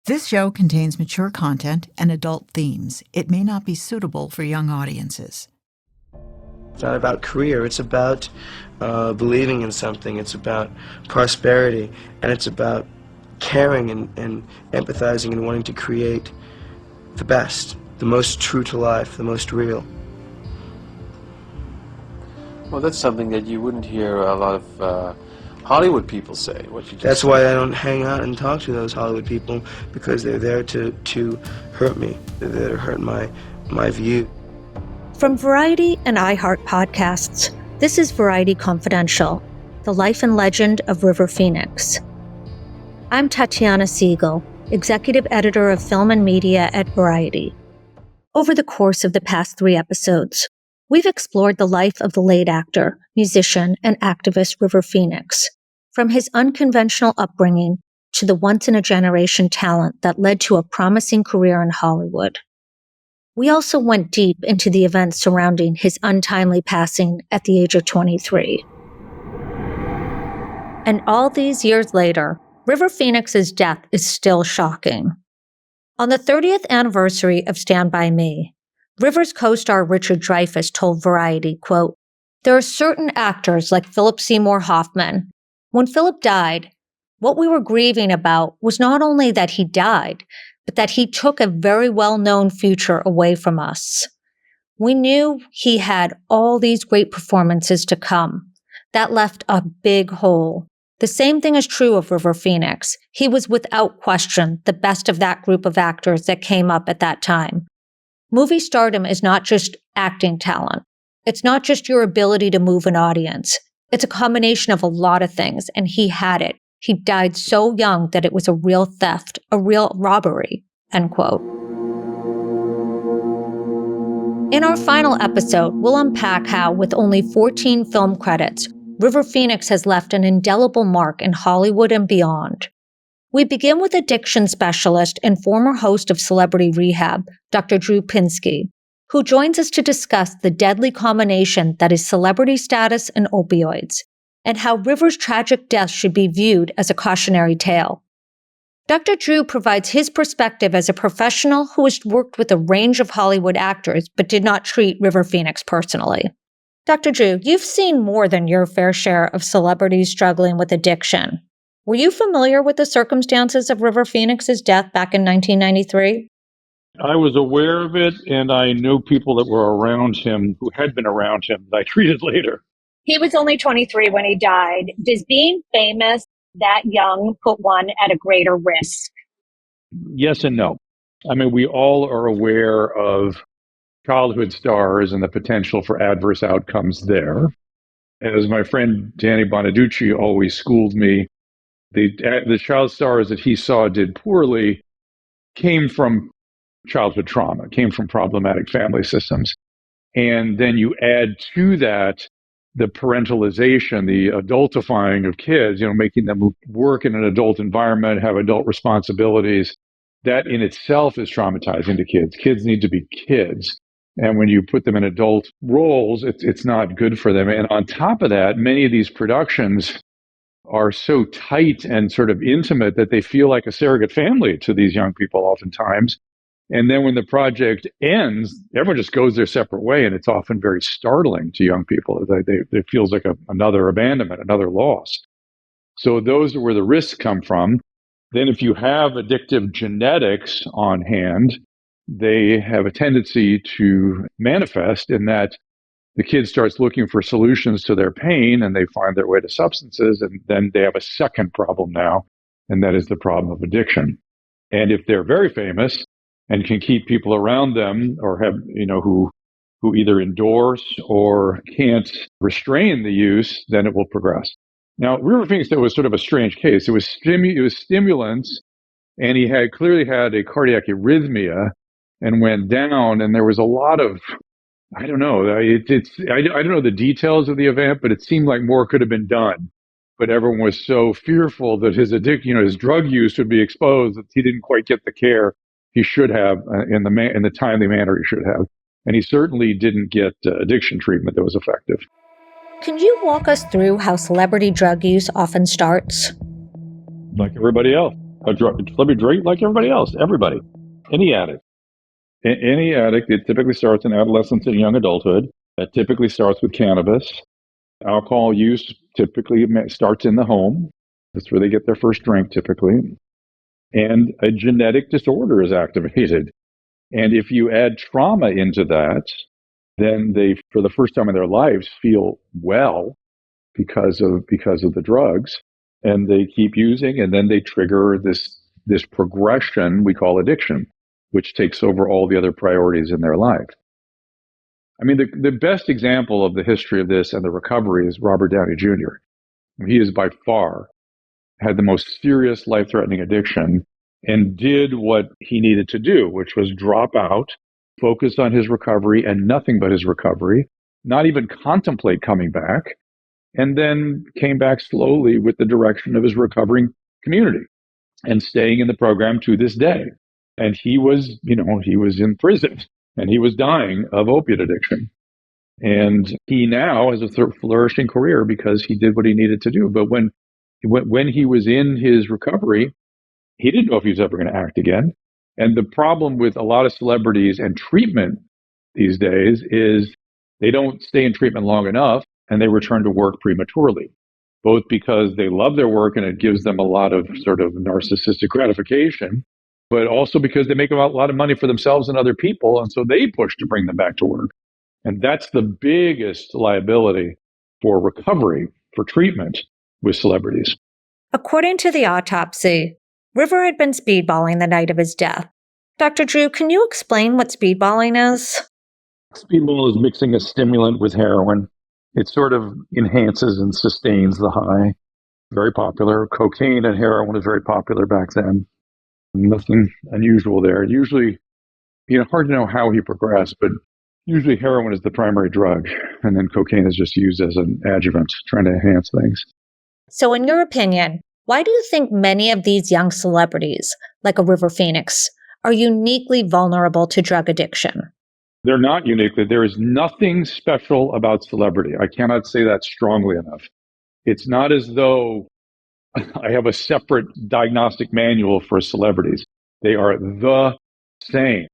This show contains mature content and adult themes. It may not be suitable for young audiences. It's not about career, it's about believing in something, it's about prosperity, and it's about caring and empathizing and wanting to create the best, the most true to life, the most real. Well, that's something that you wouldn't hear a lot of Hollywood people say. What you just That's said. why I don't hang out and talk to those Hollywood people, because they're there to hurt me. They're there to hurt my view. From Variety and iHeart podcasts, this is Variety Confidential, the life and legend of River Phoenix. I'm Tatiana Siegel, executive editor of film and media at Variety. Over the course of the past 3 episodes, we've explored the life of the late actor, musician, and activist River Phoenix, from his unconventional upbringing to the once-in-a-generation talent that led to a promising career in Hollywood. We also went deep into the events surrounding his untimely passing at the age of 23. And all these years later, River Phoenix's death is still shocking. On the 30th anniversary of Stand By Me, River's co-star Richard Dreyfuss told Variety, quote, "There are certain actors like Philip Seymour Hoffman. When Philip died, what we were grieving about was not only that he died, but that he took a very well-known future away from us. We knew he had all these great performances to come. That left a big hole. The same thing is true of River Phoenix. He was without question the best of that group of actors that came up at that time. Movie stardom is not just acting talent. It's not just your ability to move an audience. It's a combination of a lot of things, and he had it. He died so young that it was a real theft, a real robbery," end quote. In our final episode, we'll unpack how, with only 14 film credits, River Phoenix has left an indelible mark in Hollywood and beyond. We begin with addiction specialist and former host of Celebrity Rehab, Dr. Drew Pinsky, who joins us to discuss the deadly combination that is celebrity status and opioids, and how River's tragic death should be viewed as a cautionary tale. Dr. Drew provides his perspective as a professional who has worked with a range of Hollywood actors but did not treat River Phoenix personally. Dr. Drew, you've seen more than your fair share of celebrities struggling with addiction. Were you familiar with the circumstances of River Phoenix's death back in 1993? I was aware of it, and I knew people that were around him who had been around him that I treated later. He was only 23 when he died. Does being famous that young put one at a greater risk? Yes and no. I mean, we all are aware of childhood stars and the potential for adverse outcomes there. As my friend Danny Bonaducci always schooled me, the child stars that he saw did poorly came from childhood trauma, came from problematic family systems. And then you add to that the parentalization, the adultifying of kids, making them work in an adult environment, have adult responsibilities. That in itself is traumatizing to kids. Kids need to be kids. And when you put them in adult roles, it's not good for them. And on top of that, many of these productions are so tight and sort of intimate that they feel like a surrogate family to these young people oftentimes. And then when the project ends, everyone just goes their separate way, and it's often very startling to young people. It feels like another abandonment, another loss. So those are where the risks come from. Then if you have addictive genetics on hand, they have a tendency to manifest in that the kid starts looking for solutions to their pain, and they find their way to substances, and then they have a second problem now, and that is the problem of addiction. And if they're very famous and can keep people around them, or have who either endorse or can't restrain the use, then it will progress. Now, River Phoenix, that was sort of a strange case. It was stimulants, and he clearly had a cardiac arrhythmia and went down, and there was a lot of, I don't know, I don't know the details of the event, but it seemed like more could have been done. But everyone was so fearful that his addiction, his drug use would be exposed, that he didn't quite get the care he should have in the timely manner he should have. And he certainly didn't get addiction treatment that was effective. Can you walk us through how celebrity drug use often starts? Like everybody else. celebrity drug like everybody else, everybody, any addict. Any addict, it typically starts in adolescence and young adulthood. That typically starts with cannabis. Alcohol use typically starts in the home. That's where they get their first drink typically. And a genetic disorder is activated. And if you add trauma into that, then they, for the first time in their lives, feel well because of the drugs, and they keep using, and then they trigger this progression we call addiction, which takes over all the other priorities in their life. I mean, the best example of the history of this and the recovery is Robert Downey Jr. He is by far had the most serious life-threatening addiction and did what he needed to do, which was drop out, focus on his recovery and nothing but his recovery, not even contemplate coming back, and then came back slowly with the direction of his recovering community and staying in the program to this day. And he was, he was in prison and he was dying of opiate addiction. And he now has a flourishing career because he did what he needed to do. But when he was in his recovery, he didn't know if he was ever going to act again. And the problem with a lot of celebrities and treatment these days is they don't stay in treatment long enough and they return to work prematurely, both because they love their work and it gives them a lot of sort of narcissistic gratification, but also because they make a lot of money for themselves and other people. And so they push to bring them back to work. And that's the biggest liability for recovery, for treatment with celebrities. According to the autopsy, River had been speedballing the night of his death. Dr. Drew, can you explain what speedballing is? Speedball is mixing a stimulant with heroin. It sort of enhances and sustains the high. Very popular. Cocaine and heroin was very popular back then. Nothing unusual there. Usually, hard to know how he progressed, but usually heroin is the primary drug, and then cocaine is just used as an adjuvant, trying to enhance things. So in your opinion, why do you think many of these young celebrities, like a River Phoenix, are uniquely vulnerable to drug addiction? They're not uniquely. There is nothing special about celebrity. I cannot say that strongly enough. It's not as though I have a separate diagnostic manual for celebrities. They are the same.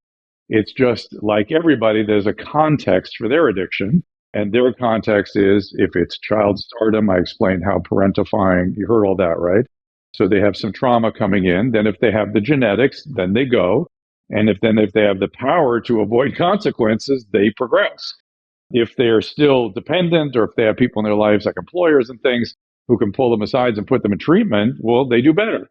It's just like everybody, there's a context for their addiction. And their context is, if it's child stardom, I explained how parentifying, you heard all that, right? So they have some trauma coming in. Then if they have the genetics, then they go. And if they have the power to avoid consequences, they progress. If they are still dependent, or if they have people in their lives like employers and things who can pull them aside and put them in treatment, well, they do better.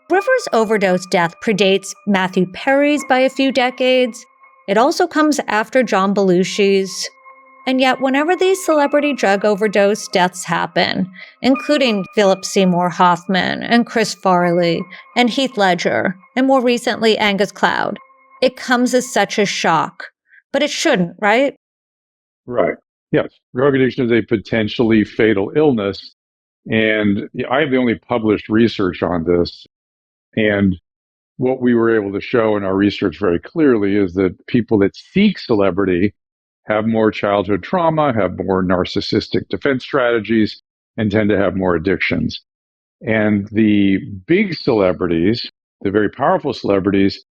River's overdose death predates Matthew Perry's by a few decades. It also comes after John Belushi's. And yet, whenever these celebrity drug overdose deaths happen, including Philip Seymour Hoffman and Chris Farley and Heath Ledger, and more recently Angus Cloud, it comes as such a shock. But it shouldn't, right? Right. Yes. Drug addiction is a potentially fatal illness. And I have the only published research on this. And what we were able to show in our research very clearly is that people that seek celebrity have more childhood trauma, have more narcissistic defense strategies, and tend to have more addictions. And the big celebrities, the very powerful celebrities,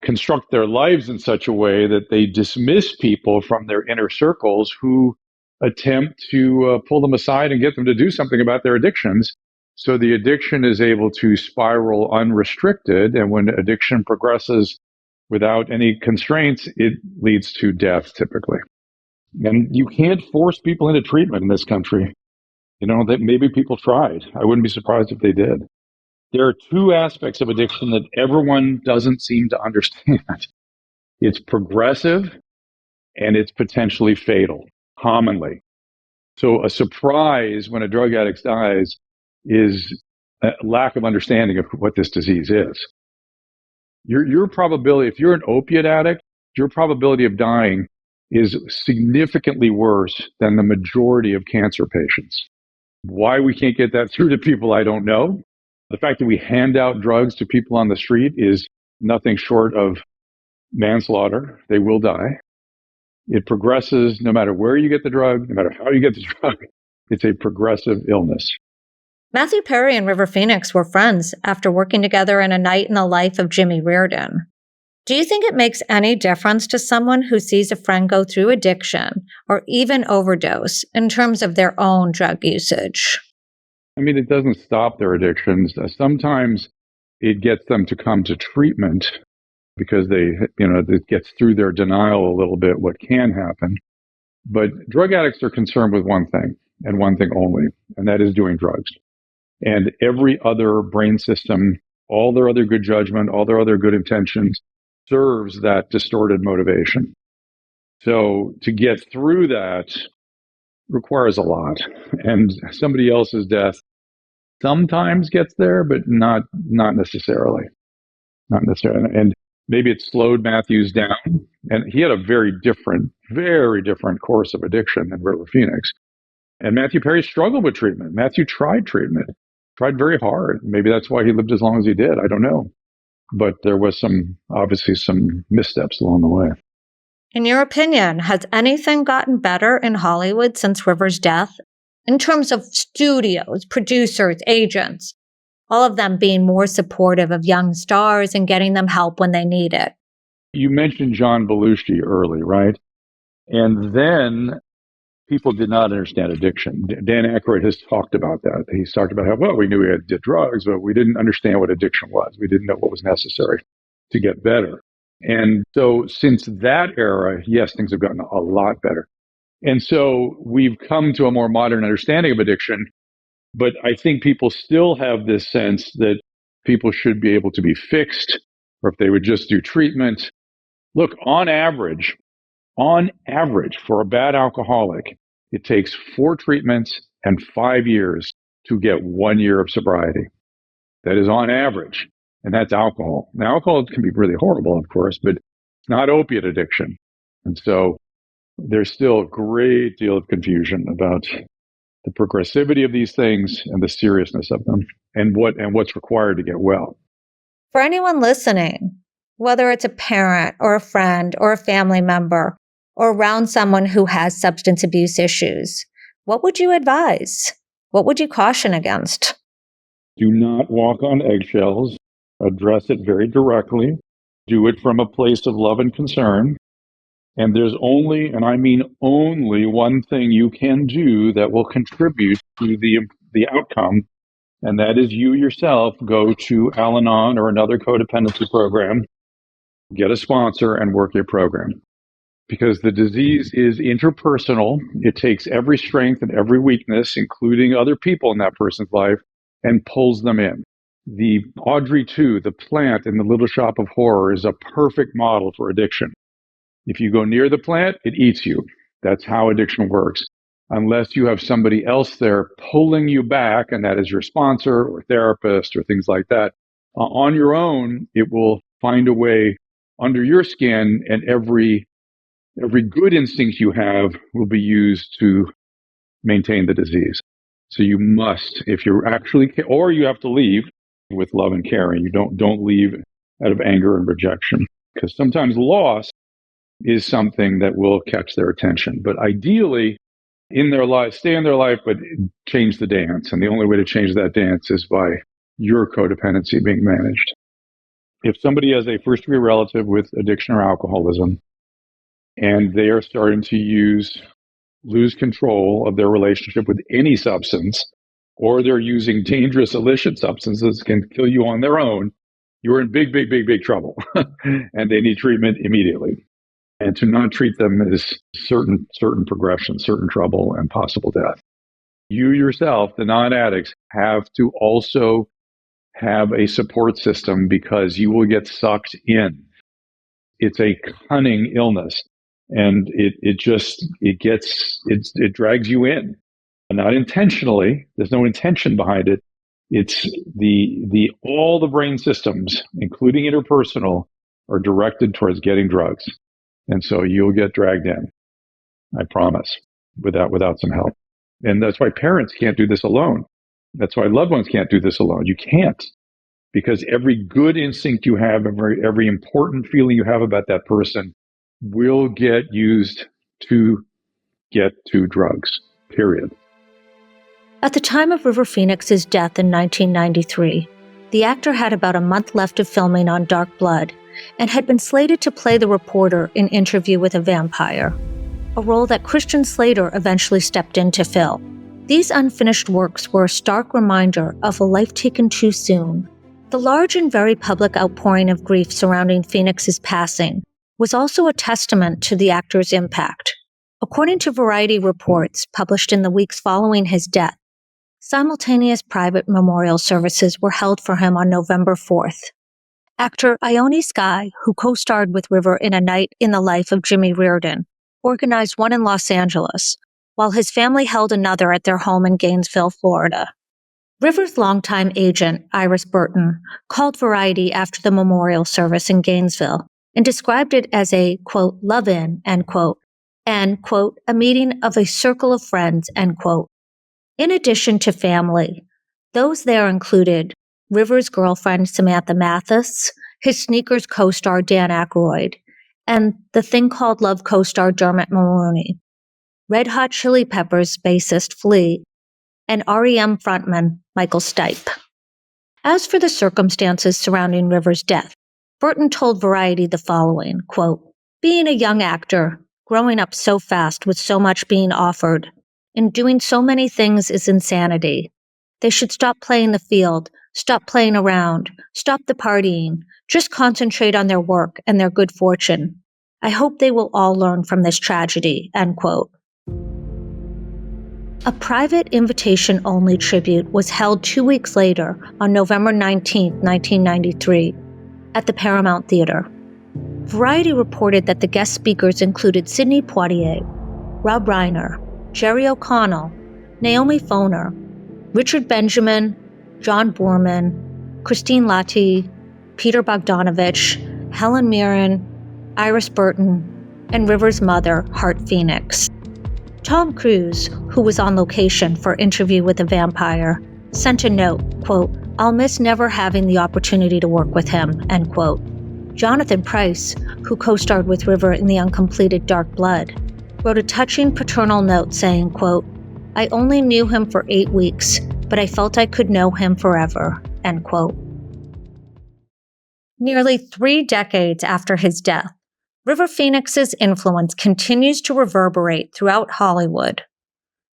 construct their lives in such a way that they dismiss people from their inner circles who attempt to pull them aside and get them to do something about their addictions. So the addiction is able to spiral unrestricted. And when addiction progresses without any constraints, it leads to death typically. And you can't force people into treatment in this country. That maybe people tried. I wouldn't be surprised if they did. There are two aspects of addiction that everyone doesn't seem to understand. It's progressive and it's potentially fatal, commonly. So a surprise when a drug addict dies is a lack of understanding of what this disease is. Your probability, if you're an opiate addict, your probability of dying is significantly worse than the majority of cancer patients. Why we can't get that through to people, I don't know. The fact that we hand out drugs to people on the street is nothing short of manslaughter. They will die. It progresses no matter where you get the drug, no matter how you get the drug. It's a progressive illness. Matthew Perry and River Phoenix were friends after working together in A Night in the Life of Jimmy Reardon. Do you think it makes any difference to someone who sees a friend go through addiction or even overdose in terms of their own drug usage? I mean, it doesn't stop their addictions. Sometimes it gets them to come to treatment because it gets through their denial a little bit what can happen. But drug addicts are concerned with one thing and one thing only, and that is doing drugs. And every other brain system, all their other good judgment, all their other good intentions serves that distorted motivation. So to get through that requires a lot. And somebody else's death sometimes gets there, but not necessarily. Not necessarily. And maybe it slowed Matthews down. And he had a very different course of addiction than River Phoenix. And Matthew Perry struggled with treatment. Matthew tried treatment, tried very hard. Maybe that's why he lived as long as he did. I don't know. But there was obviously some missteps along the way. In your opinion, has anything gotten better in Hollywood since River's death? In terms of studios, producers, agents, all of them being more supportive of young stars and getting them help when they need it. You mentioned John Belushi early, right? And then people did not understand addiction. Dan Aykroyd has talked about that. He's talked about how, well, we knew we did drugs, but we didn't understand what addiction was. We didn't know what was necessary to get better. And so since that era, yes, things have gotten a lot better. And so we've come to a more modern understanding of addiction. But I think people still have this sense that people should be able to be fixed, or if they would just do treatment. Look, on average, for a bad alcoholic, it takes 4 treatments and 5 years to get 1 year of sobriety. That is on average. And that's alcohol. Now, alcohol can be really horrible, of course, but it's not opiate addiction. And so there's still a great deal of confusion about the progressivity of these things and the seriousness of them and what's required to get well. For anyone listening, whether it's a parent or a friend or a family member or around someone who has substance abuse issues, what would you advise? What would you caution against? Do not walk on eggshells. Address it very directly. Do it from a place of love and concern. And there's only, and I mean only, one thing you can do that will contribute to the outcome, and that is you yourself go to Al-Anon or another codependency program, get a sponsor, and work your program. Because the disease is interpersonal. It takes every strength and every weakness, including other people in that person's life, and pulls them in. The Audrey 2, the plant in the Little Shop of Horror, is a perfect model for addiction. If you go near the plant, it eats you. That's how addiction works. Unless you have somebody else there pulling you back, and that is your sponsor or therapist or things like that, on your own, it will find a way under your skin, and every good instinct you have will be used to maintain the disease. So you must, if you're actually, or you have to leave with love and care, and you don't leave out of anger and rejection, because sometimes loss is something that will catch their attention. But ideally, in their life, stay in their life, but change the dance. And the only way to change that dance is by your codependency being managed. If somebody has a first-degree relative with addiction or alcoholism, and they are starting to lose control of their relationship with any substance, or they're using dangerous illicit substances that can kill you on their own, you're in big trouble. And they need treatment immediately. And to not treat them is certain progression, certain trouble, and possible death. You yourself, the non-addicts, have to also have a support system, because you will get sucked in. It's a cunning illness, and it drags you in. Not intentionally. There's no intention behind it. It's all the brain systems, including interpersonal, are directed towards getting drugs. And so you'll get dragged in, I promise, without some help. And that's why parents can't do this alone. That's why loved ones can't do this alone. You can't, because every good instinct you have, every important feeling you have about that person will get used to get to drugs, period. At the time of River Phoenix's death in 1993, the actor had about a month left of filming on Dark Blood and had been slated to play the reporter in Interview with a Vampire, a role that Christian Slater eventually stepped in to fill. These unfinished works were a stark reminder of a life taken too soon. The large and very public outpouring of grief surrounding Phoenix's passing was also a testament to the actor's impact. According to Variety reports published in the weeks following his death, simultaneous private memorial services were held for him on November 4th. Actor Ione Skye, who co-starred with River in A Night in the Life of Jimmy Reardon, organized one in Los Angeles, while his family held another at their home in Gainesville, Florida. River's longtime agent, Iris Burton, called Variety after the memorial service in Gainesville and described it as a, quote, love-in, end quote, and, quote, a meeting of a circle of friends, end quote. In addition to family, those there included River's girlfriend Samantha Mathis, his Sneakers co-star Dan Aykroyd, and The Thing Called Love co-star Dermot Mulroney, Red Hot Chili Peppers bassist Flea, and REM frontman Michael Stipe. As for the circumstances surrounding River's death, Burton told Variety the following, quote, being a young actor, growing up so fast with so much being offered, and doing so many things is insanity. They should stop playing the field, stop playing around, stop the partying, just concentrate on their work and their good fortune. I hope they will all learn from this tragedy, end quote. A private invitation-only tribute was held 2 weeks later on November 19, 1993, at the Paramount Theater. Variety reported that the guest speakers included Sidney Poitier, Rob Reiner, Jerry O'Connell, Naomi Foner, Richard Benjamin, John Boorman, Christine Lahti, Peter Bogdanovich, Helen Mirren, Iris Burton, and River's mother, Hart Phoenix. Tom Cruise, who was on location for Interview with a Vampire, sent a note, quote, I'll miss never having the opportunity to work with him, end quote. Jonathan Pryce, who co-starred with River in the uncompleted Dark Blood, wrote a touching paternal note saying, quote, I only knew him for 8 weeks, but I felt I could know him forever, end quote. Nearly 3 decades after his death, River Phoenix's influence continues to reverberate throughout Hollywood.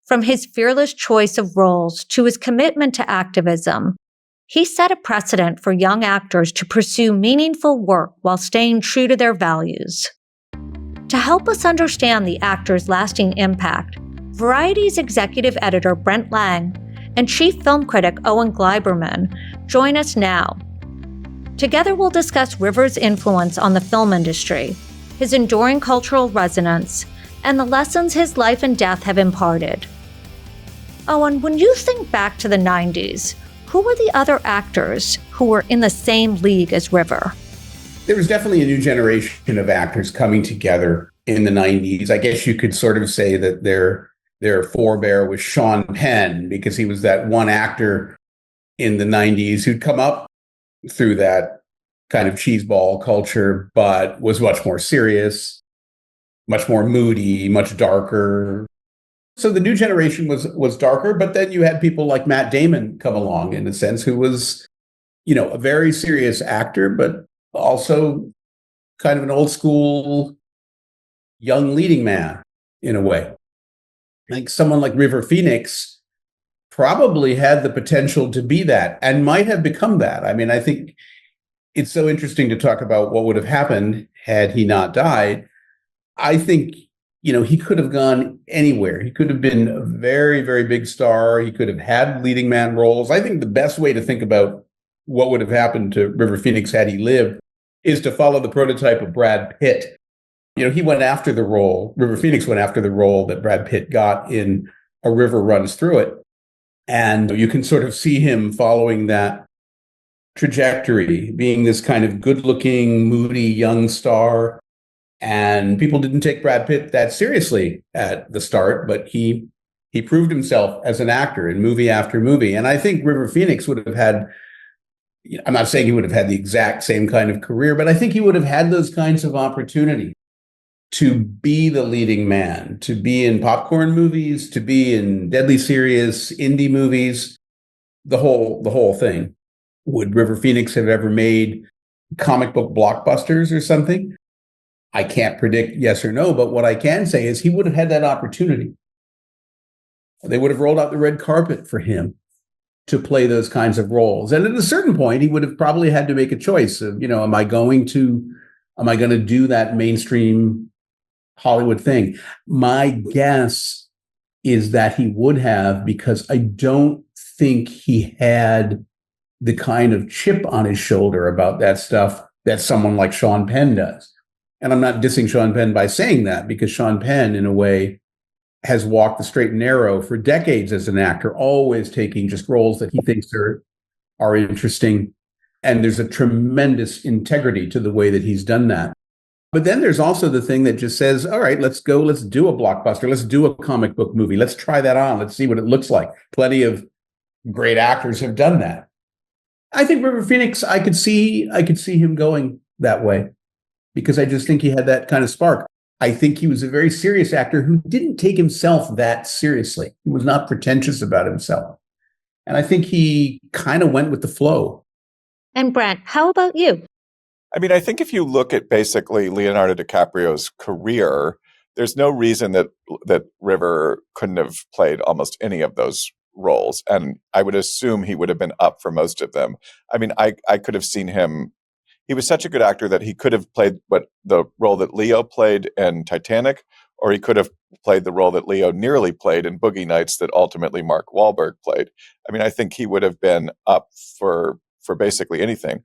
From his fearless choice of roles to his commitment to activism, he set a precedent for young actors to pursue meaningful work while staying true to their values. To help us understand the actor's lasting impact, Variety's executive editor Brent Lang and chief film critic Owen Gleiberman join us now. Together we'll discuss River's influence on the film industry, his enduring cultural resonance, and the lessons his life and death have imparted. Owen, when you think back to the 90s, who were the other actors who were in the same league as River? There was definitely a new generation of actors coming together in the 90s. I guess you could sort of say that their forebear was Sean Penn, because he was that one actor in the 90s who'd come up through that kind of cheeseball culture, but was much more serious, much more moody, much darker. So the new generation was darker, but then you had people like Matt Damon come along, in a sense, who was, a very serious actor, but also kind of an old school young leading man in a way. Like someone like River Phoenix probably had the potential to be that and might have become that. I mean, I think it's so interesting to talk about what would have happened had he not died. I think, he could have gone anywhere. He could have been a very, very big star. He could have had leading man roles. I think the best way to think about what would have happened to River Phoenix had he lived is to follow the prototype of Brad Pitt. He went after the role. River Phoenix went after the role that Brad Pitt got in A River Runs Through It. And you can sort of see him following that trajectory, being this kind of good-looking, moody young star. And people didn't take Brad Pitt that seriously at the start, but he proved himself as an actor in movie after movie. And I think River Phoenix would have had, I'm not saying he would have had the exact same kind of career, but I think he would have had those kinds of opportunities. to be the leading man, to be in popcorn movies, to be in deadly serious indie movies, the whole thing. Would River Phoenix have ever made comic book blockbusters or something? I can't predict yes or no, but what I can say is he would have had that opportunity. They would have rolled out the red carpet for him to play those kinds of roles. And at a certain point, he would have probably had to make a choice of, am I going to do that mainstream Hollywood thing? My guess is that he would have, because I don't think he had the kind of chip on his shoulder about that stuff that someone like Sean Penn does. And I'm not dissing Sean Penn by saying that, because Sean Penn, in a way, has walked the straight and narrow for decades as an actor, always taking just roles that he thinks are interesting. And there's a tremendous integrity to the way that he's done that. But then there's also the thing that just says, all right, let's do a blockbuster. Let's do a comic book movie. Let's try that on. Let's see what it looks like. Plenty of great actors have done that. I think River Phoenix, I could see him going that way, because I just think he had that kind of spark. I think he was a very serious actor who didn't take himself that seriously. He was not pretentious about himself. And I think he kind of went with the flow. And Brent, how about you? I mean, I think if you look at basically Leonardo DiCaprio's career, there's no reason that River couldn't have played almost any of those roles. And I would assume he would have been up for most of them. I mean, I could have seen him. He was such a good actor that he could have played the role that Leo played in Titanic, or he could have played the role that Leo nearly played in Boogie Nights that ultimately Mark Wahlberg played. I mean, I think he would have been up for basically anything.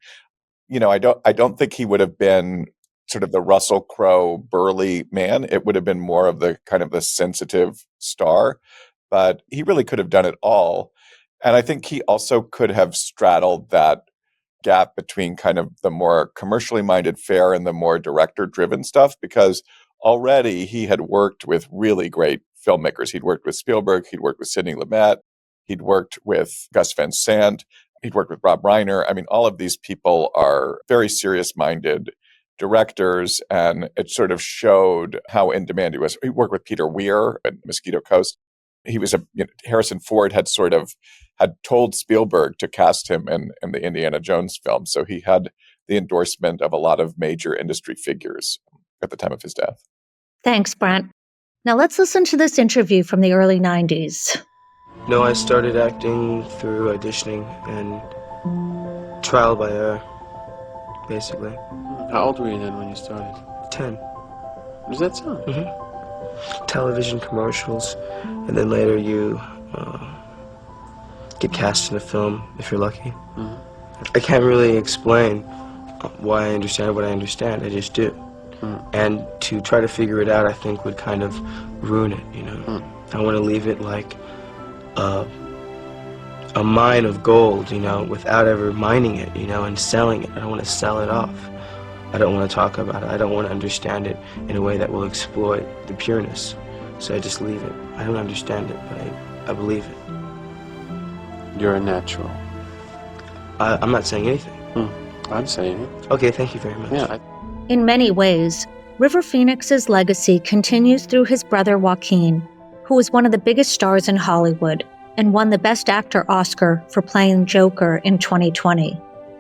I don't think he would have been sort of the Russell Crowe burly man. It would have been more of the kind of the sensitive star, but he really could have done it all. And I think he also could have straddled that gap between kind of the more commercially minded fare and the more director driven stuff, because already he had worked with really great filmmakers. He'd worked with Spielberg, he'd worked with Sidney Lumet, he'd worked with Gus Van Sant, he'd worked with Rob Reiner. I mean, all of these people are very serious minded directors, and it sort of showed how in demand he was. He worked with Peter Weir at Mosquito Coast. He was Harrison Ford had told Spielberg to cast him in the Indiana Jones film. So he had the endorsement of a lot of major industry figures at the time of his death. Thanks, Brent. Now let's listen to this interview from the early 90s. No, I started acting through auditioning and trial by error, basically. How old were you then when you started? 10. What does that sound? Mm-hmm. Television commercials, and then later you get cast in a film if you're lucky. Mm-hmm. I can't really explain why I understand what I understand. I just do. Mm-hmm. And to try to figure it out, I think, would kind of ruin it, I want to leave it like a mine of gold, without ever mining it, and selling it. I don't want to sell it off. I don't want to talk about it. I don't want to understand it in a way that will exploit the pureness. So I just leave it. I don't understand it, but I believe it. You're a natural. I'm not saying anything. I'm saying it. Okay, thank you very much. Yeah. In many ways, River Phoenix's legacy continues through his brother Joaquin, who was one of the biggest stars in Hollywood and won the Best Actor Oscar for playing Joker in 2020.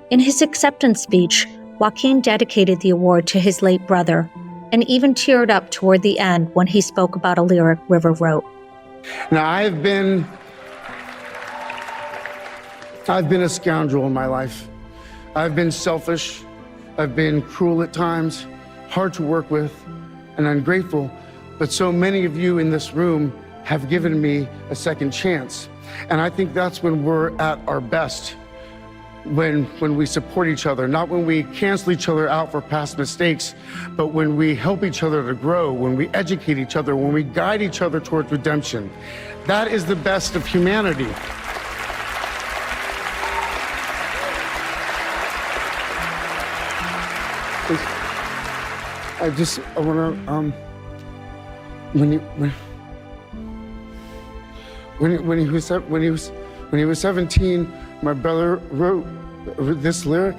In his acceptance speech, Joaquin dedicated the award to his late brother and even teared up toward the end when he spoke about a lyric River wrote. Now, I've been a scoundrel in my life. I've been selfish. I've been cruel at times, hard to work with, and ungrateful. But so many of you in this room have given me a second chance. And I think that's when we're at our best. When we support each other, not when we cancel each other out for past mistakes, but when we help each other to grow, when we educate each other, when we guide each other towards redemption. That is the best of humanity. I want to, when he was 17, my brother wrote this lyric.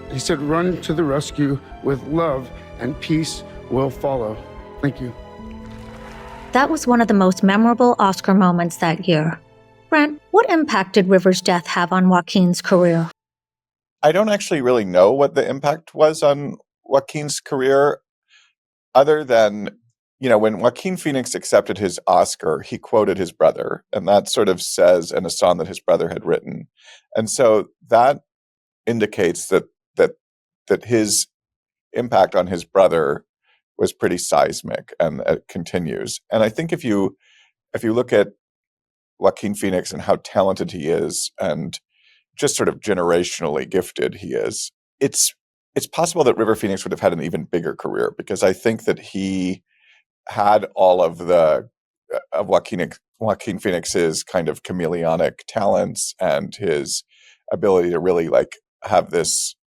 He said, "Run to the rescue with love and peace will follow." Thank you. That was one of the most memorable Oscar moments that year. Brent, what impact did Rivers' death have on Joaquin's career? I don't actually really know what the impact was on Joaquin's career, other than, when Joaquin Phoenix accepted his Oscar, he quoted his brother, and that sort of says in a song that his brother had written. And so that indicates that his impact on his brother was pretty seismic, and it continues. And I think if you look at Joaquin Phoenix and how talented he is, and just sort of generationally gifted he is, it's possible that River Phoenix would have had an even bigger career, because I think that he had all of Joaquin Phoenix's kind of chameleonic talents and his ability to really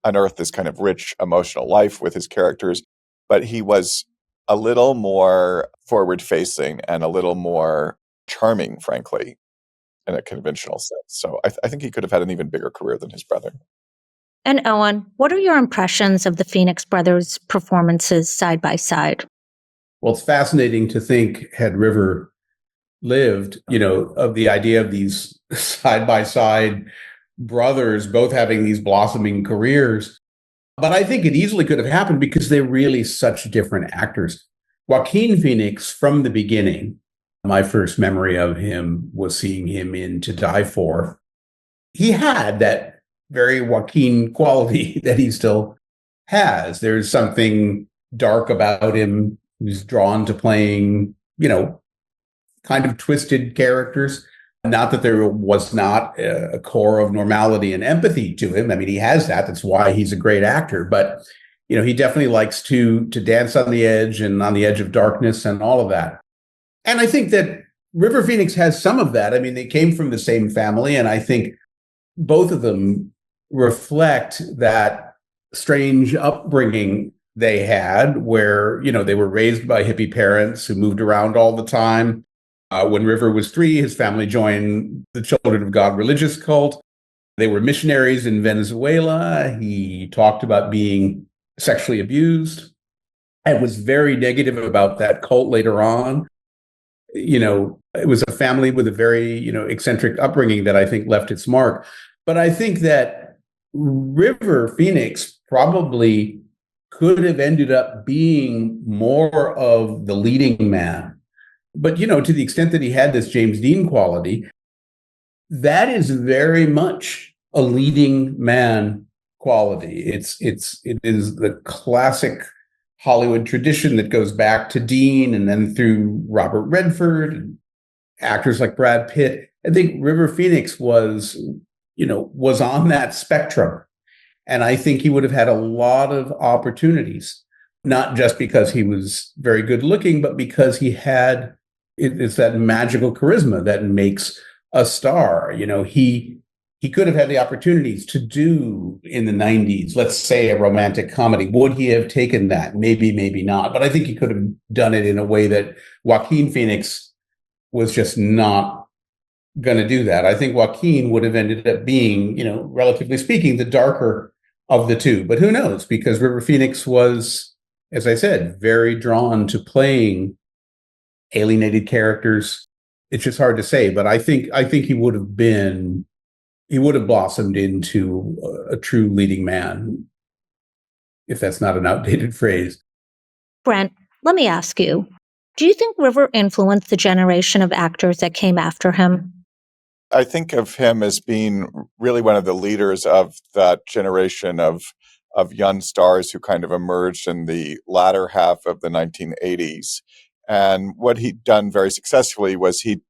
unearth this kind of rich emotional life with his characters. But he was a little more forward facing and a little more charming, frankly, in a conventional sense. So I think he could have had an even bigger career than his brother. And Owen, what are your impressions of the Phoenix brothers' performances side by side? Well, it's fascinating to think, had River lived, of the idea of these side by side brothers both having these blossoming careers. But I think it easily could have happened because they're really such different actors. Joaquin Phoenix, from the beginning, my first memory of him was seeing him in To Die For. He had that very Joaquin quality that he still has. There's something dark about him. He's drawn to playing, kind of twisted characters. Not that there was not a core of normality and empathy to him. I mean, he has that. That's why he's a great actor. But, he definitely likes to dance on the edge and on the edge of darkness and all of that. And I think that River Phoenix has some of that. I mean, they came from the same family, and I think both of them reflect that strange upbringing they had, where, they were raised by hippie parents who moved around all the time. When River was 3, his family joined the Children of God religious cult. They were missionaries in Venezuela. He talked about being sexually abused and was very negative about that cult later on. It was a family with a very, eccentric upbringing that I think left its mark. But I think that River Phoenix probably could have ended up being more of the leading man. But, to the extent that he had this James Dean quality, that is very much a leading man quality. It is the classic Hollywood tradition that goes back to Dean and then through Robert Redford and actors like Brad Pitt. I think River Phoenix was on that spectrum. And I think he would have had a lot of opportunities, not just because he was very good looking, but because he had, it's that magical charisma that makes a star. He could have had the opportunities to do in the 90s, let's say a romantic comedy. Would he have taken that? Maybe, maybe not. But I think he could have done it in a way that Joaquin Phoenix was just not going to do that. I think Joaquin would have ended up being, relatively speaking, the darker of the two. But who knows? Because River Phoenix was, as I said, very drawn to playing alienated characters. It's just hard to say. But I think he would have blossomed into a true leading man, if that's not an outdated phrase. Brent, let me ask you, do you think River influenced the generation of actors that came after him? I think of him as being really one of the leaders of that generation of young stars who kind of emerged in the latter half of the 1980s. And what he'd done very successfully was he'd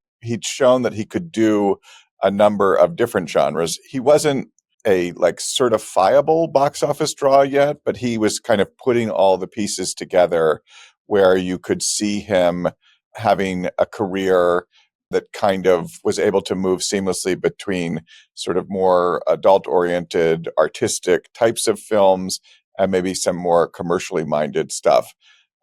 shown that he could do a number of different genres. He wasn't a certifiable box office draw yet, but he was kind of putting all the pieces together where you could see him having a career that kind of was able to move seamlessly between sort of more adult-oriented, artistic types of films and maybe some more commercially minded stuff.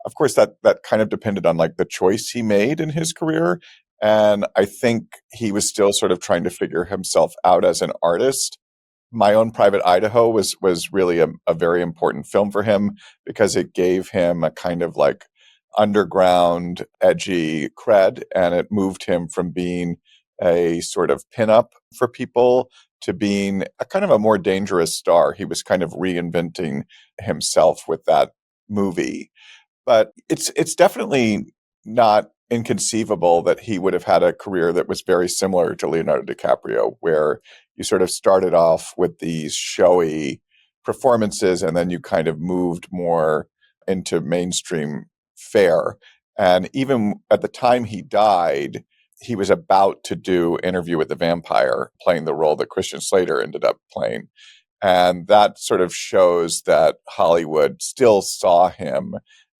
Of course, that kind of depended on the choice he made in his career. And I think he was still sort of trying to figure himself out as an artist. My Own Private Idaho was really a very important film for him because it gave him a kind of underground, edgy cred, and it moved him from being a sort of pinup for people to being a kind of a more dangerous star. He was kind of reinventing himself with that movie. But it's definitely not inconceivable that he would have had a career that was very similar to Leonardo DiCaprio, where you sort of started off with these showy performances and then you kind of moved more into mainstream fare. And even at the time he died, he was about to do Interview with the Vampire, playing the role that Christian Slater ended up playing. And that sort of shows that Hollywood still saw him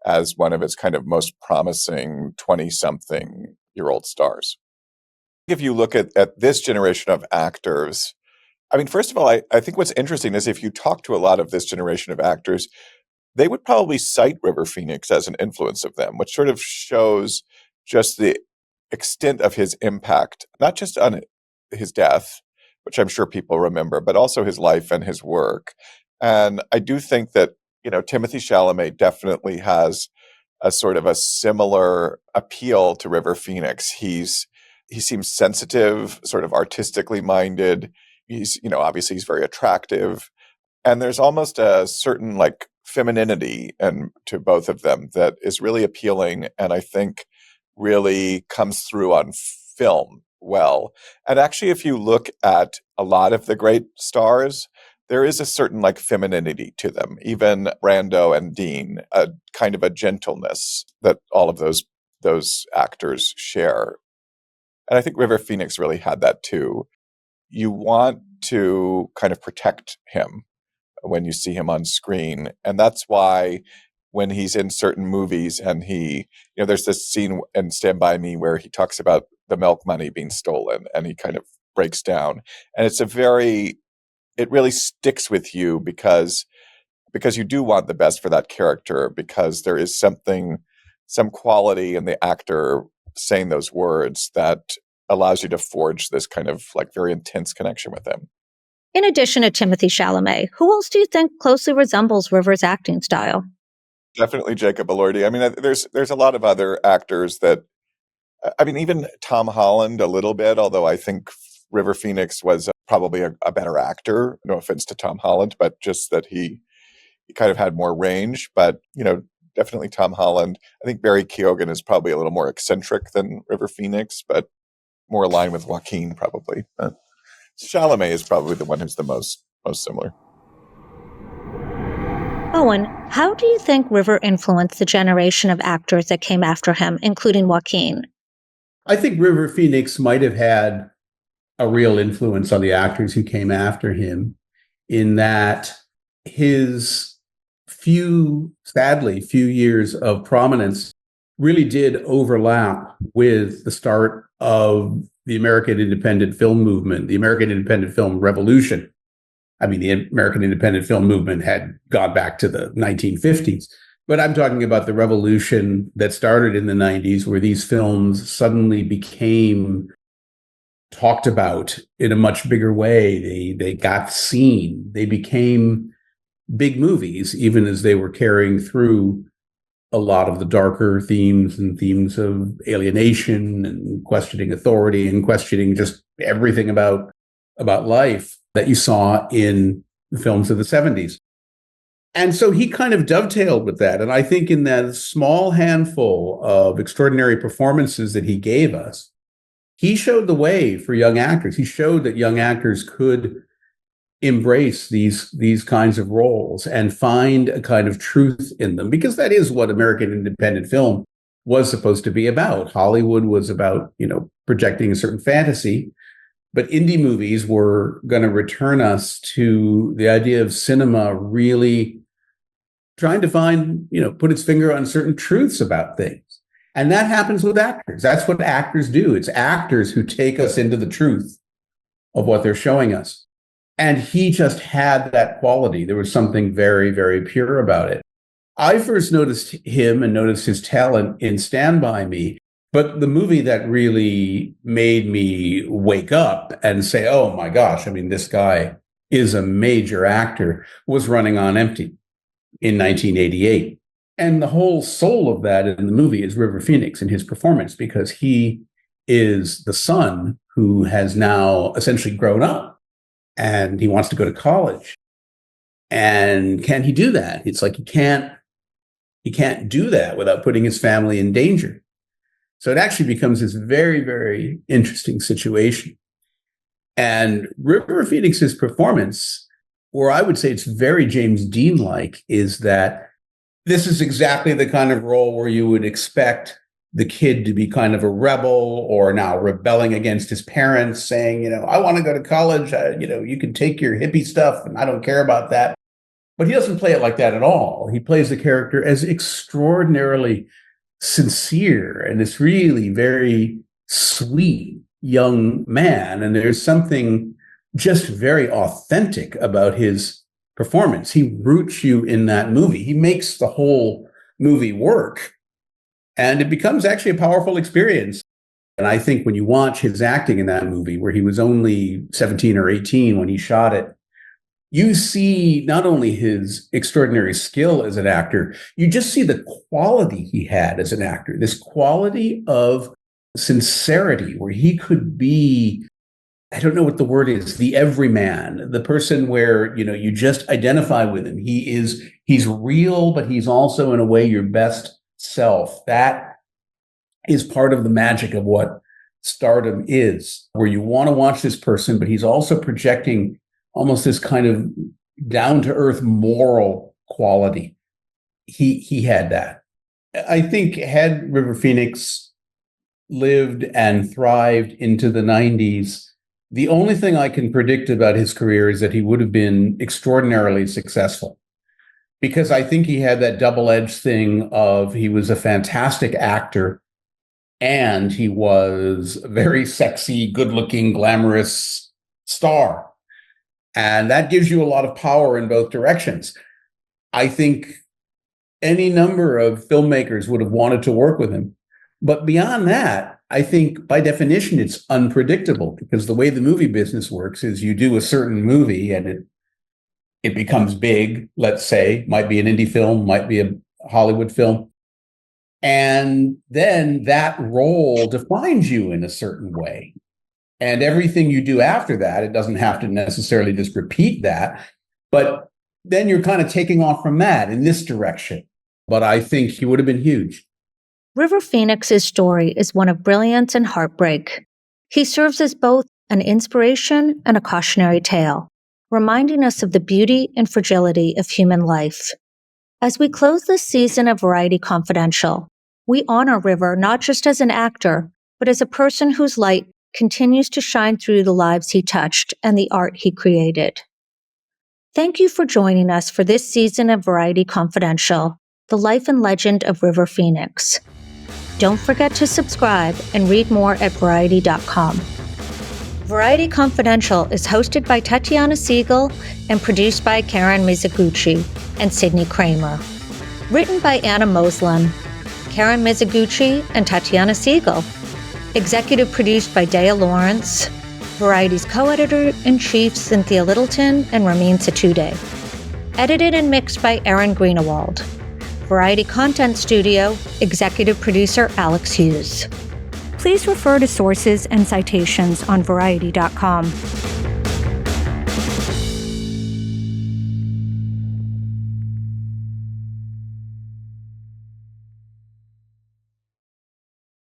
as one of its kind of most promising 20-something-year-old stars. If you look at this generation of actors, I mean, first of all, I think what's interesting is if you talk to a lot of this generation of actors, they would probably cite River Phoenix as an influence of them, which sort of shows just the extent of his impact, not just on his death, which I'm sure people remember, but also his life and his work. And I do think that, Timothée Chalamet definitely has a sort of a similar appeal to River Phoenix. He seems sensitive, sort of artistically minded. He's, obviously he's very attractive. And there's almost a certain like femininity to both of them that is really appealing and I think really comes through on film well. And actually, if you look at a lot of the great stars, there is a certain like femininity to them. Even Brando and Dean, a kind of a gentleness that all of those actors share. And I think River Phoenix really had that too. You want to kind of protect him when you see him on screen. And that's why when he's in certain movies and there's this scene in Stand By Me where he talks about the milk money being stolen and he kind of breaks down. And it really sticks with you because you do want the best for that character, because there is some quality in the actor saying those words that allows you to forge this kind of like very intense connection with him. In addition to Timothée Chalamet, who else do you think closely resembles River's acting style? Definitely Jacob Elordi. I mean, there's a lot of other actors that, I mean, even Tom Holland a little bit, although I think River Phoenix was probably a better actor. No offense to Tom Holland, but just that he kind of had more range. But, definitely Tom Holland. I think Barry Keoghan is probably a little more eccentric than River Phoenix, but more aligned with Joaquin probably. But Chalamet is probably the one who's the most similar. Owen, how do you think River influenced the generation of actors that came after him, including Joaquin? I think River Phoenix might have had a real influence on the actors who came after him, in that his sadly few years of prominence really did overlap with the start of the American independent film movement, the American independent film revolution. I mean, the American independent film movement had gone back to the 1950s, but I'm talking about the revolution that started in the 90s, where these films suddenly became talked about in a much bigger way. They got seen. They became big movies, even as they were carrying through a lot of the darker themes and themes of alienation and questioning authority and questioning just everything about life that you saw in the films of the 70s. And so he kind of dovetailed with that. And I think in that small handful of extraordinary performances that he gave us, he showed the way for young actors. He showed that young actors could embrace these kinds of roles and find a kind of truth in them, because that is what American independent film was supposed to be about. Hollywood was about, projecting a certain fantasy, but indie movies were going to return us to the idea of cinema really trying to find, put its finger on certain truths about things. And that happens with actors. That's what actors do. It's actors who take us into the truth of what they're showing us. And he just had that quality. There was something very, very pure about it. I first noticed him and noticed his talent in Stand By Me, but the movie that really made me wake up and say, oh my gosh, I mean, this guy is a major actor, was Running on Empty in 1988. And the whole soul of that in the movie is River Phoenix in his performance, because he is the son who has now essentially grown up and he wants to go to college. And can he do that? It's like he can't do that without putting his family in danger. So it actually becomes this very, very interesting situation. And River Phoenix's performance, where I would say it's very James Dean-like, is that this is exactly the kind of role where you would expect the kid to be kind of a rebel, or now rebelling against his parents, saying, I want to go to college. You can take your hippie stuff and I don't care about that. But he doesn't play it like that at all. He plays the character as extraordinarily sincere and this really very sweet young man. And there's something just very authentic about his performance. He roots you in that movie. He makes the whole movie work. And it becomes actually a powerful experience. And I think when you watch his acting in that movie, where he was only 17 or 18 when he shot it, you see not only his extraordinary skill as an actor, you just see the quality he had as an actor, this quality of sincerity where he could be, I don't know what the word is, the everyman, the person where, you just identify with him. He's real, but he's also in a way your best self. That is part of the magic of what stardom is, where you want to watch this person, but he's also projecting almost this kind of down-to-earth moral quality. He had that. I think had River Phoenix lived and thrived into the 90s, the only thing I can predict about his career is that he would have been extraordinarily successful. Because I think he had that double-edged thing of he was a fantastic actor and he was a very sexy, good-looking, glamorous star. And that gives you a lot of power in both directions. I think any number of filmmakers would have wanted to work with him. But beyond that, I think by definition, it's unpredictable, because the way the movie business works is you do a certain movie and it becomes big, let's say, might be an indie film, might be a Hollywood film. And then that role defines you in a certain way. And everything you do after that, it doesn't have to necessarily just repeat that, but then you're kind of taking off from that in this direction. But I think he would have been huge. River Phoenix's story is one of brilliance and heartbreak. He serves as both an inspiration and a cautionary tale, reminding us of the beauty and fragility of human life. As we close this season of Variety Confidential, we honor River not just as an actor, but as a person whose light continues to shine through the lives he touched and the art he created. Thank you for joining us for this season of Variety Confidential, the life and legend of River Phoenix. Don't forget to subscribe and read more at Variety.com. Variety Confidential is hosted by Tatiana Siegel and produced by Karen Mizuguchi and Sydney Kramer. Written by Anna Moslin, Karen Mizuguchi, and Tatiana Siegel. Executive produced by Dea Lawrence. Variety's co-editor-in-chief Cynthia Littleton and Ramin Satude. Edited and mixed by Aaron Greenewald. Variety Content Studio, executive producer Alex Hughes. Please refer to sources and citations on Variety.com.